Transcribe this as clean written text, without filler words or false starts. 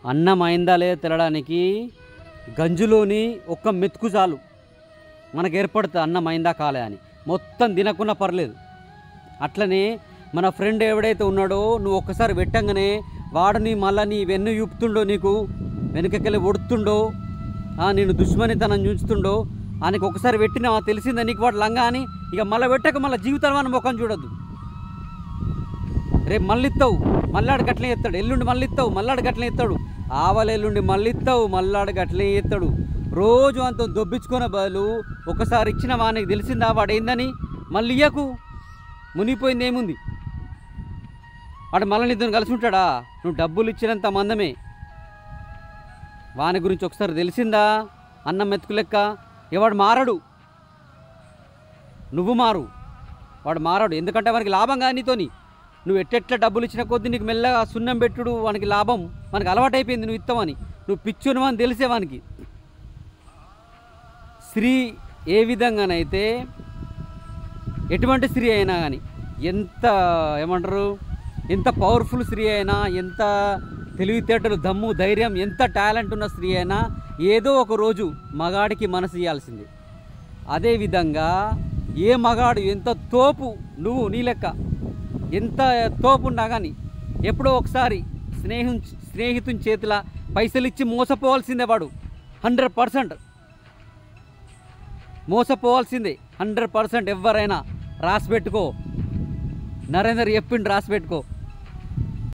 అన్నం అయిందా లేదా తెలడానికి గంజులోని ఒక్క మెతుకు చాలు మనకు ఏర్పడుతుంది అన్నం అయిందా కాలే అని. మొత్తం తినకున్నా పర్లేదు. అట్లనే మన ఫ్రెండ్ ఎవడైతే ఉన్నాడో నువ్వు ఒక్కసారి పెట్టంగానే వాడు మళ్ళీ నీ వెన్ను చూపుతుండో, నీకు వెనుకకెళ్ళి ఒడుతుండో, నేను దుష్మనితనం చూస్తుండో, ఆయనకి ఒకసారి పెట్టినా తెలిసిందా నీకు వాడు లంగా అని, ఇక మళ్ళీ పెట్టక మళ్ళీ జీవితం మన ముఖం చూడొద్దు. రేపు మళ్ళీ ఇస్తావు, మళ్ళాడు గట్లే ఎత్తాడు. ఎల్లుండి మళ్ళీ ఇస్తావు, మళ్ళాడు గట్లే ఎత్తాడు. ఆవల ఎల్లుండి మళ్ళీ ఇస్తావు, మళ్ళాడు గట్లే ఎత్తాడు. రోజు అంత దొబ్బించుకునే బదులు ఒకసారి ఇచ్చిన వానికి తెలిసిందా వాడు ఏందని మళ్ళీ ఇయ్యకు. మునిగిపోయింది ఏముంది? వాడు మళ్ళీ నీతో కలిసి ఉంటాడా? నువ్వు డబ్బులు ఇచ్చినంత మందమే. వాని గురించి ఒకసారి తెలిసిందా అన్నం మెతుకు లెక్క. వాడు మారడు, నువ్వు మారు. వాడు మారాడు, ఎందుకంటే వానికి లాభం కాదు నీతోని. నువ్వు ఎట్టెట్లా డబ్బులు ఇచ్చిన కొద్దీ నీకు మెల్లగా సున్నం పెట్టుడు వానికి లాభం. మనకి అలవాటు అయిపోయింది నువ్వు ఇస్తావని. నువ్వు పిచ్చును అని తెలిసే వానికి. స్త్రీ ఏ విధంగానైతే, ఎటువంటి స్త్రీ అయినా కానీ, ఎంత ఏమంటారు, ఎంత పవర్ఫుల్ స్త్రీ అయినా, ఎంత తెలివితేటలు, దమ్ము, ధైర్యం, ఎంత టాలెంట్ ఉన్న స్త్రీ అయినా ఏదో ఒక రోజు మగాడికి మనసు ఇవ్వాల్సింది. అదేవిధంగా ఏ మగాడు ఎంత తోపు, నువ్వు నీ లెక్క ఎంత తోపు ఉన్నా కానీ ఎప్పుడో ఒకసారి స్నేహితుని చేతిలో పైసలు ఇచ్చి మోసపోవాల్సిందే. వాడు 100% మోసపోవాల్సిందే, 100%. ఎవరైనా రాసి పెట్టుకో, నరేందర్ చెప్పిండు, రాసి పెట్టుకో.